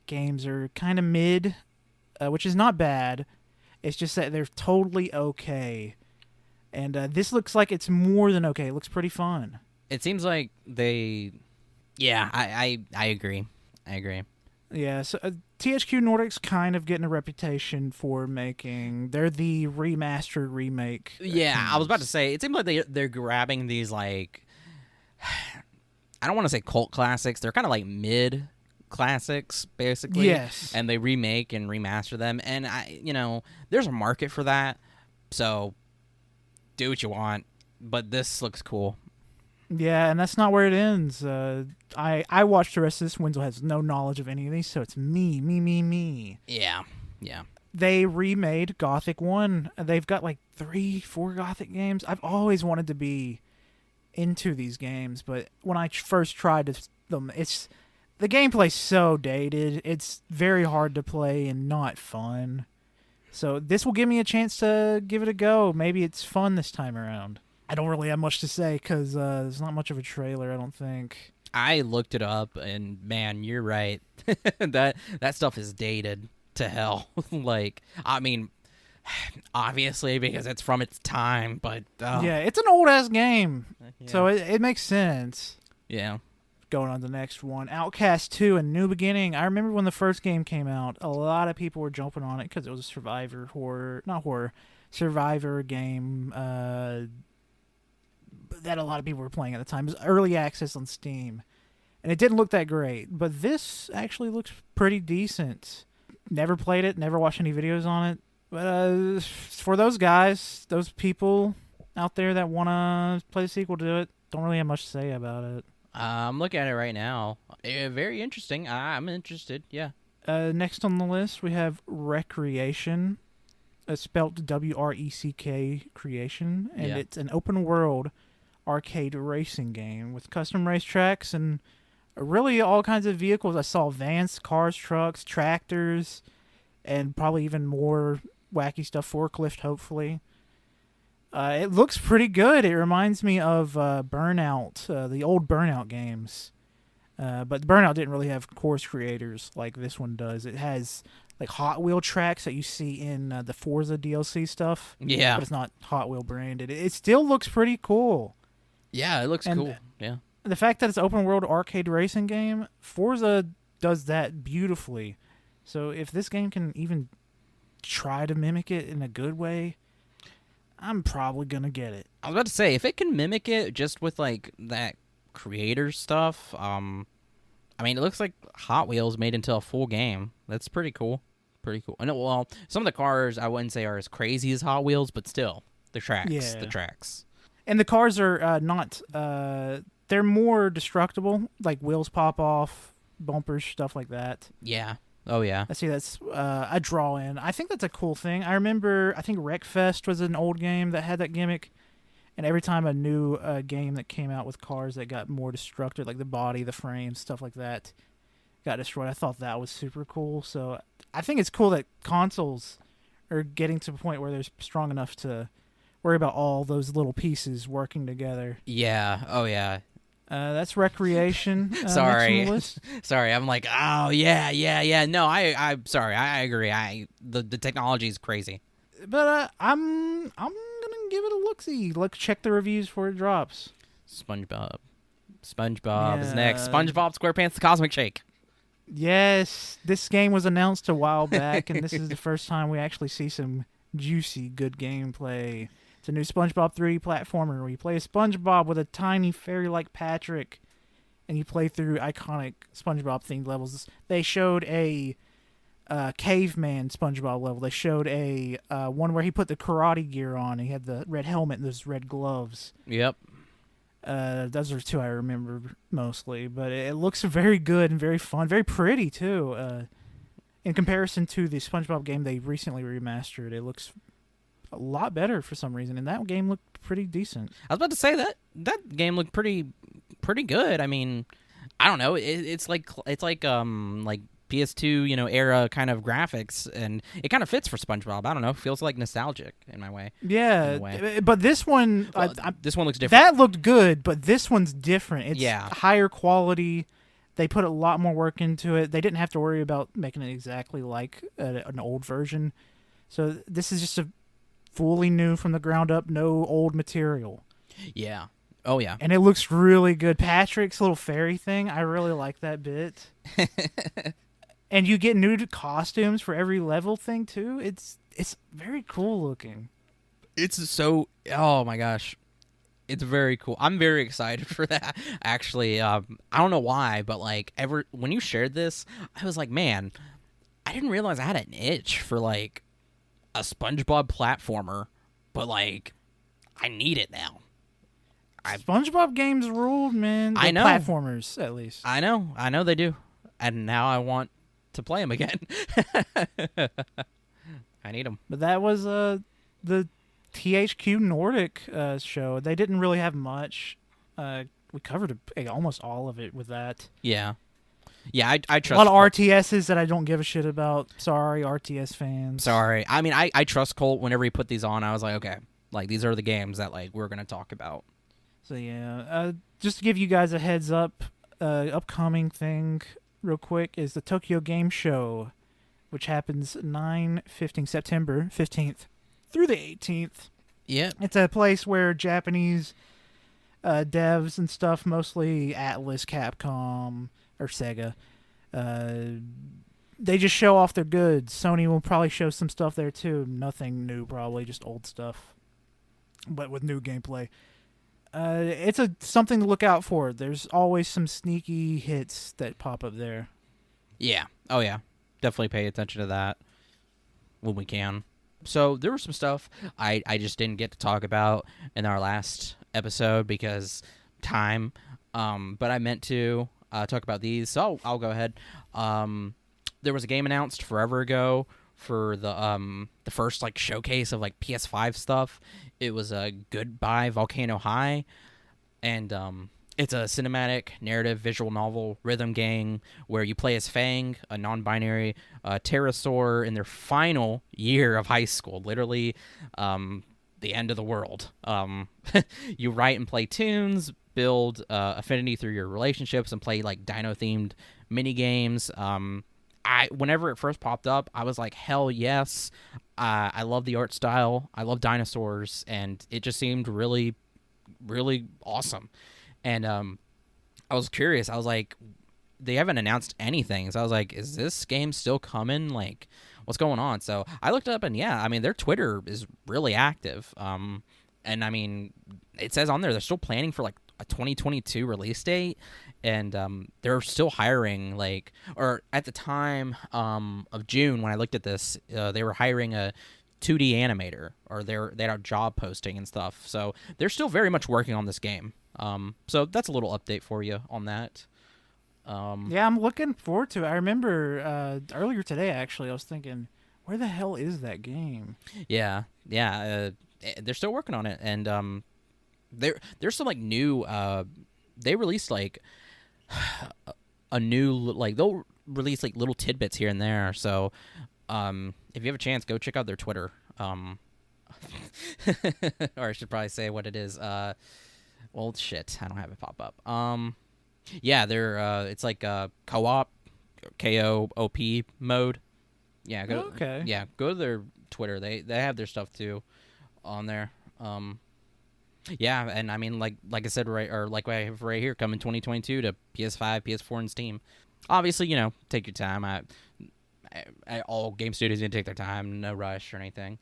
games are kind of mid, which is not bad. It's just that they're totally okay. And this looks like it's more than okay. It looks pretty fun. It seems like they... Yeah, I agree. I agree. Yeah, so THQ Nordic's kind of getting a reputation for making... They're the remastered remake. Yeah, I was about to say, it seems like they're grabbing these, like... I don't want to say cult classics. They're kind of like mid classics, basically. Yes. And they remake and remaster them. And, there's a market for that. So, do what you want. But this looks cool. Yeah, and that's not where it ends. I watched the rest of this. Wenzel has no knowledge of any of these, so it's me. Yeah. They remade Gothic 1. They've got like 3-4 Gothic games. I've always wanted to be into these games, but when I first tried them, the gameplay's so dated. It's very hard to play and not fun. So this will give me a chance to give it a go. Maybe it's fun this time around. I don't really have much to say because there's not much of a trailer, I don't think. I looked it up, and man, you're right. that stuff is dated to hell. Like, I mean, obviously because it's from its time, but yeah, it's an old ass game, yeah. So it makes sense. Yeah. Going on to the next one, Outcast 2: A New Beginning. I remember when the first game came out, a lot of people were jumping on it because it was a survivor game that a lot of people were playing at the time. It was early access on Steam, and it didn't look that great, but this actually looks pretty decent. Never played it, never watched any videos on it, but for those guys, those people out there that want to play the sequel to it, don't really have much to say about it. I'm looking at it right now. Very interesting. I'm interested, yeah. Next on the list, we have Recreation, spelled W-R-E-C-K, Creation, and It's an open-world arcade racing game with custom racetracks and really all kinds of vehicles. I saw vans, cars, trucks, tractors, and probably even more wacky stuff, forklift, hopefully. It looks pretty good. It reminds me of Burnout, the old Burnout games. But Burnout didn't really have course creators like this one does. It has like Hot Wheel tracks that you see in the Forza DLC stuff. Yeah. But it's not Hot Wheel branded. It still looks pretty cool. Yeah, it looks cool. Yeah. The fact that it's an open world arcade racing game, Forza does that beautifully. So if this game can even try to mimic it in a good way, I'm probably going to get it. I was about to say, if it can mimic it just with, like, that creator stuff, I mean, it looks like Hot Wheels made into a full game. That's pretty cool. Pretty cool. I know, well, some of the cars I wouldn't say are as crazy as Hot Wheels, but still, the tracks. And the cars are not, they're more destructible, like wheels pop off, bumpers, stuff like that. Yeah. Oh, yeah. I see that's a draw-in. I think that's a cool thing. I think Wreckfest was an old game that had that gimmick, and every time a new game that came out with cars that got more destructive, like the body, the frame, stuff like that, got destroyed, I thought that was super cool. So I think it's cool that consoles are getting to a point where they're strong enough to worry about all those little pieces working together. Yeah. Oh, yeah. That's Recreation. Sorry. Sorry, I'm like, oh, yeah. No, I'm sorry. I agree. The technology is crazy. But I'm going to give it a look-see. Check the reviews before it drops. SpongeBob is next. SpongeBob SquarePants The Cosmic Shake. Yes, this game was announced a while back, and this is the first time we actually see some juicy, good gameplay. It's a new SpongeBob 3 platformer where you play a SpongeBob with a tiny fairy-like Patrick, and you play through iconic SpongeBob-themed levels. They showed a caveman SpongeBob level. They showed a one where he put the karate gear on. He had the red helmet and those red gloves. Yep. Those are two I remember mostly, but it looks very good and very fun, very pretty too. In comparison to the SpongeBob game they recently remastered, it looks a lot better for some reason, and that game looked pretty decent. I was about to say that game looked pretty good. I mean, I don't know. It's like PS2, era kind of graphics, and it kind of fits for SpongeBob. I don't know. Feels like nostalgic in my way. Yeah, but this one, this one looks different. That looked good, but this one's different. It's higher quality. They put a lot more work into it. They didn't have to worry about making it exactly like an old version. So this is just a fully new from the ground up, no old material. Yeah. Oh, yeah. And it looks really good. Patrick's little fairy thing, I really like that bit. And you get new costumes for every level thing, too. It's very cool looking. It's so... Oh, my gosh. It's very cool. I'm very excited for that, actually. I don't know why, but, like, when you shared this, I was like, man, I didn't realize I had an itch for, like, a SpongeBob platformer, but, like, I need it now. SpongeBob games ruled, man. I know. Platformers, at least. I know they do. And now I want to play them again. I need them. But that was the THQ Nordic show. They didn't really have much. We covered almost all of it with that. Yeah. Yeah, I trust... A lot of RTSs that I don't give a shit about. Sorry, RTS fans. Sorry. I mean, I trust Colt. Whenever he put these on, I was like, okay, like, these are the games that, like, we're going to talk about. So, yeah. Just to give you guys a heads up, upcoming thing real quick is the Tokyo Game Show, which happens September 15th through the 18th. Yeah. It's a place where Japanese devs and stuff, mostly Atlas, Capcom, or Sega, they just show off their goods. Sony will probably show some stuff there too. Nothing new, probably just old stuff, but with new gameplay. It's something to look out for. There's always some sneaky hits that pop up there. Yeah. Oh, yeah. Definitely pay attention to that when we can. So there was some stuff I just didn't get to talk about in our last episode because time. But I meant to talk about these, so I'll go ahead. There was a game announced forever ago for the first like showcase of like PS5 stuff. It was a Goodbye Volcano High, and it's a cinematic narrative visual novel rhythm game where you play as Fang, a non-binary pterosaur in their final year of high school, literally the end of the world. You write and play tunes, build affinity through your relationships, and play like dino-themed mini games. Whenever it first popped up, I was like, hell yes. I love the art style. I love dinosaurs, and it just seemed really, really awesome. And I was curious. I was like, they haven't announced anything. So I was like, is this game still coming? Like, what's going on? So I looked up, and yeah, I mean, their Twitter is really active. And I mean, it says on there they're still planning for like a 2022 release date, and they're still hiring, like, or at the time of June when I looked at this, they were hiring a 2D animator, or they had a job posting and stuff. So they're still very much working on this game. So that's a little update for you on that. Yeah, I'm looking forward to it. I remember earlier today, actually, I was thinking, where the hell is that game? Yeah. They're still working on it, and there's some like new. They released like a new, like, they'll release like little tidbits here and there. So if you have a chance, go check out their Twitter. Or I should probably say what it is. Well, shit, I don't have it pop up. Yeah, they're it's like co-op, KOOP mode. Yeah, okay. Yeah, go to their Twitter. They have their stuff too on there. Yeah, and I mean, like I said, like I have right here, coming 2022 to PS5, PS4, and Steam. Obviously, take your time. All game studios need to take their time, no rush or anything.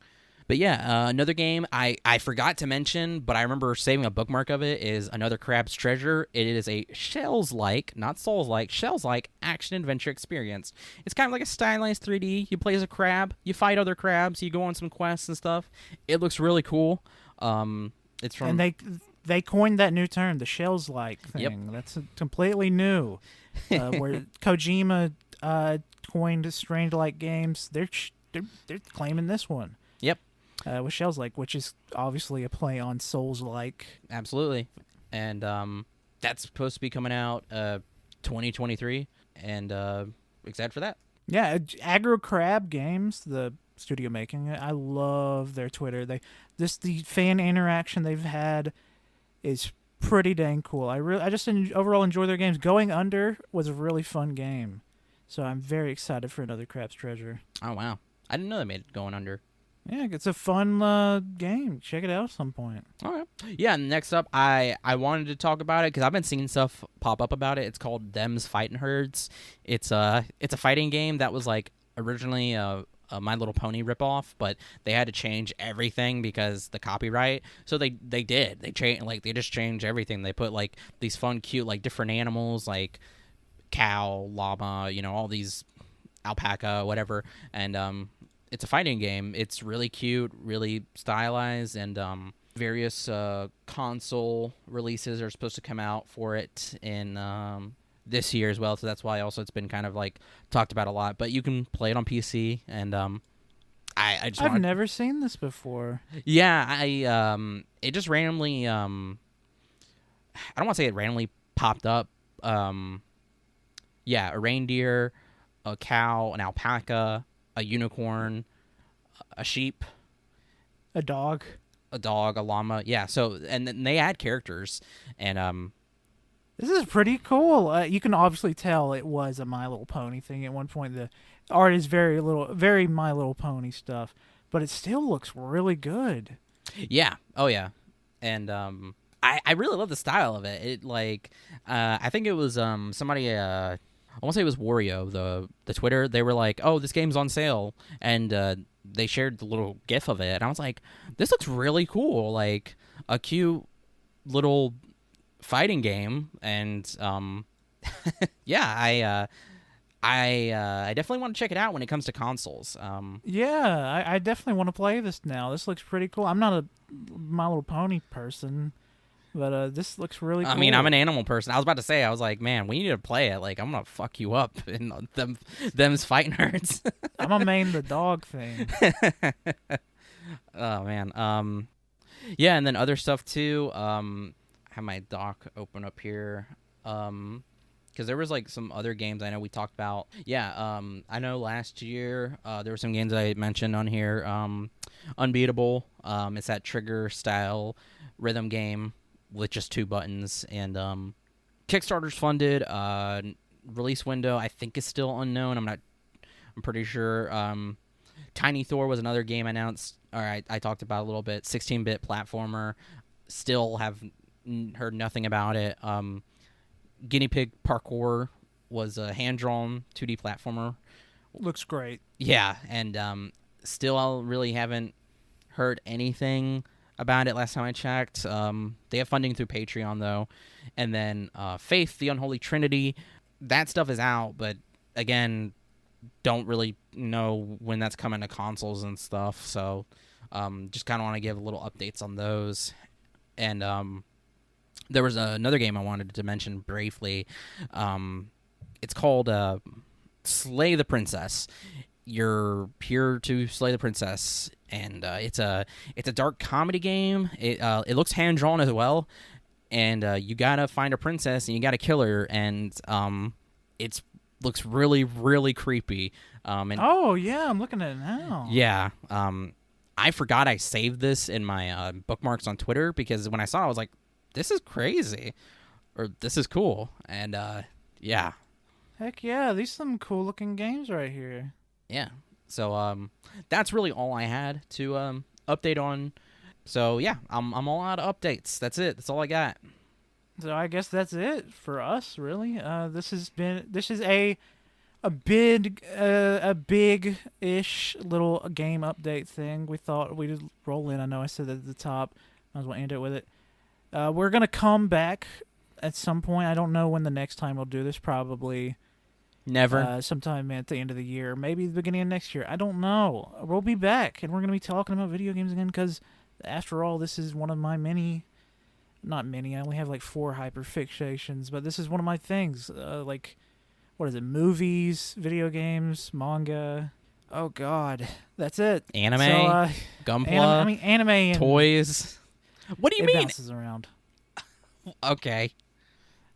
But yeah, another game I forgot to mention, but I remember saving a bookmark of it, is Another Crab's Treasure. It is a Shells-like, not Souls-like, Shells-like action-adventure experience. It's kind of like a stylized 3D. You play as a crab, you fight other crabs, you go on some quests and stuff. It looks really cool. It's from... And they coined that new term, the Shells-like thing. Yep. That's completely new. Where Kojima coined strange-like games, they're claiming this one. Yep. with Shells Lake, which is obviously a play on Souls-like. Absolutely. And that's supposed to be coming out 2023, and excited for that. Yeah, Aggro Crab Games, the studio making it. I love their Twitter. The fan interaction they've had is pretty dang cool. I just overall enjoy their games. Going Under was a really fun game, so I'm very excited for another Crab's Treasure. Oh wow, I didn't know they made it Going Under. Yeah, it's a fun game. Check it out at some point. All right. Yeah, next up, I wanted to talk about it because I've been seeing stuff pop up about it. It's called Them's Fightin' Herds. It's a fighting game that was like originally a My Little Pony ripoff, but they had to change everything because the copyright. So they did. They just changed everything. They put like these fun, cute, like different animals like cow, llama, all these alpaca, whatever, and it's a fighting game. It's really cute, really stylized, and various console releases are supposed to come out for it in this year as well. So that's why also it's been kind of like talked about a lot. But you can play it on PC, and I've never seen this before. Yeah, it just randomly I don't want to say it randomly popped up. Yeah, a reindeer, a cow, an alpaca, a unicorn, a sheep, a dog, a llama. Yeah. So and then they add characters, and this is pretty cool. You can obviously tell it was a My Little Pony thing at one point. The art is very My Little Pony stuff, but it still looks really good. Yeah. Oh yeah. And I really love the style of it. It like I think it was somebody I want to say it was Wario, the Twitter. They were like, "Oh, this game's on sale," and they shared the little GIF of it. And I was like, "This looks really cool, like a cute little fighting game." And yeah, I definitely want to check it out when it comes to consoles. Yeah, I definitely want to play this now. This looks pretty cool. I'm not a My Little Pony person, but this looks really cool. I mean, I'm an animal person. I was about to say, I was like, man, we need to play it. Like, I'm going to fuck you up in them's fighting herds. I'm going to main the dog thing. Oh, man. Yeah, and then other stuff, too. I have my doc open up here. Because there was, like, some other games I know we talked about. Yeah, I know last year there were some games I mentioned on here. Unbeatable. It's that trigger-style rhythm game with just 2 buttons, and Kickstarter's funded. Release window I think is still unknown. I'm pretty sure. Tiny Thor was another game announced. All right, I talked about a little bit. 16-bit platformer. Still have heard nothing about it. Guinea Pig Parkour was a hand-drawn 2D platformer. Looks great. Yeah, and still I really haven't heard anything about it last time I checked. They have funding through Patreon, though. And then Faith, the Unholy Trinity, that stuff is out, but again, don't really know when that's coming to consoles and stuff. So just kind of want to give a little updates on those. And there was another game I wanted to mention briefly. It's called Slay the Princess. You're here to slay the princess, and it's a dark comedy game. It looks hand drawn as well, and you gotta find a princess and you gotta kill her, and it looks really, really creepy. Oh yeah, I'm looking at it now. Yeah. I forgot I saved this in my bookmarks on Twitter because when I saw it, I was like, "This is crazy," or "This is cool," and yeah. Heck yeah, these some cool looking games right here. Yeah. So that's really all I had to update on. So yeah, I'm all out of updates. That's it. That's all I got. So I guess that's it for us, really. This is a big-ish little game update thing. We thought we'd roll in. I know I said that at the top. Might as well end it with it. We're gonna come back at some point. I don't know when the next time we'll do this. Probably never. Sometime at the end of the year, maybe the beginning of next year. I don't know. We'll be back, and we're gonna be talking about video games again because, after all, this is one of my not many. I only have like 4 hyperfixations, but this is one of my things. Like, what is it? Movies, video games, manga. Oh God, that's it. Anime, So, Gunpla, anime and toys. What do you it mean? bounces around. Okay.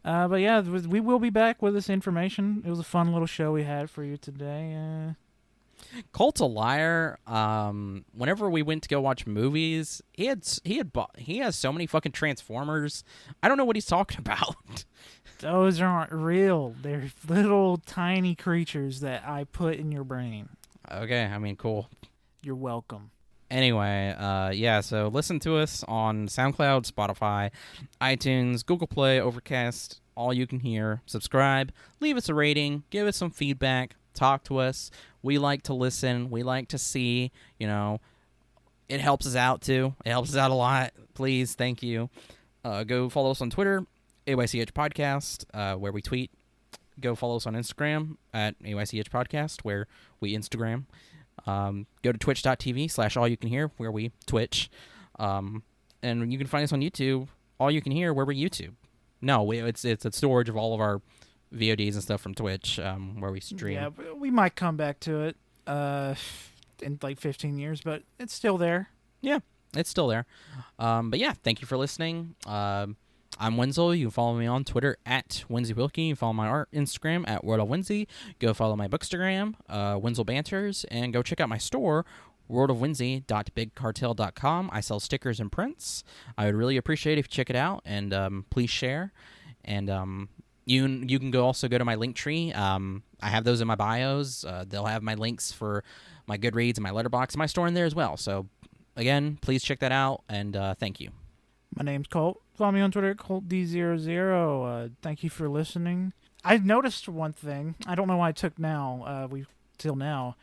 But yeah, we will be back with this information. It was a fun little show we had for you today. Colt's a liar. Whenever we went to go watch movies, he has so many fucking Transformers. I don't know what he's talking about. Those aren't real. They're little tiny creatures that I put in your brain. Okay, I mean, cool. You're welcome. Anyway, yeah, so listen to us on SoundCloud, Spotify, iTunes, Google Play, Overcast, all you can hear. Subscribe, leave us a rating, give us some feedback, talk to us. We like to listen. We like to see, it helps us out too. It helps us out a lot. Please, thank you. Go follow us on Twitter, AYCH Podcast, where we tweet. Go follow us on Instagram at AYCH Podcast, where we Instagram. Go to twitch.tv/allyoucanhear, where we Twitch. And you can find us on YouTube, All You Can Hear, where we YouTube. No, it's a storage of all of our VODs and stuff from Twitch, where we stream. Yeah, we might come back to it in like 15 years, but it's still there. Yeah, it's still there. But yeah, thank you for listening. I'm Wenzel. You can follow me on Twitter at Wenzel Wilkie. You can follow my art Instagram at World of Wenzel. Go follow my bookstagram, Wenzel Banters, and go check out my store, worldofwenzel.bigcartel.com. I sell stickers and prints. I would really appreciate it if you check it out, and please share. And you can also go to my link tree. I have those in my bios. They'll have my links for my Goodreads and my Letterboxd, my store in there as well. So again, please check that out, and thank you. My name's Colt. Follow me on Twitter at ColtD00. Thank you for listening. I noticed one thing. I don't know why I took till now.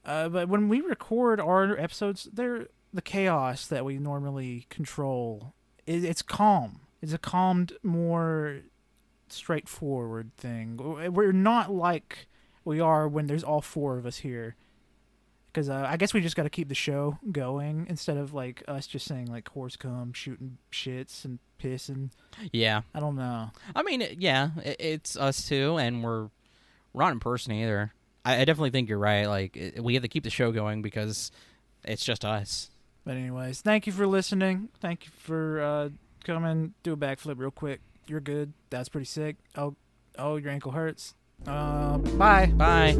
But when we record our episodes, the chaos that we normally control, it's calm. It's a calmed, more straightforward thing. We're not like we are when there's all four of us here. Because I guess we just got to keep the show going instead of like us just saying like horse cum, shooting shits and pissing. Yeah. I don't know. I mean, yeah, it's us too, and we're not in person either. I definitely think you're right. Like, we have to keep the show going because it's just us. But anyways, thank you for listening. Thank you for coming. Do a backflip real quick. You're good. That's pretty sick. Oh, your ankle hurts. Bye. Bye.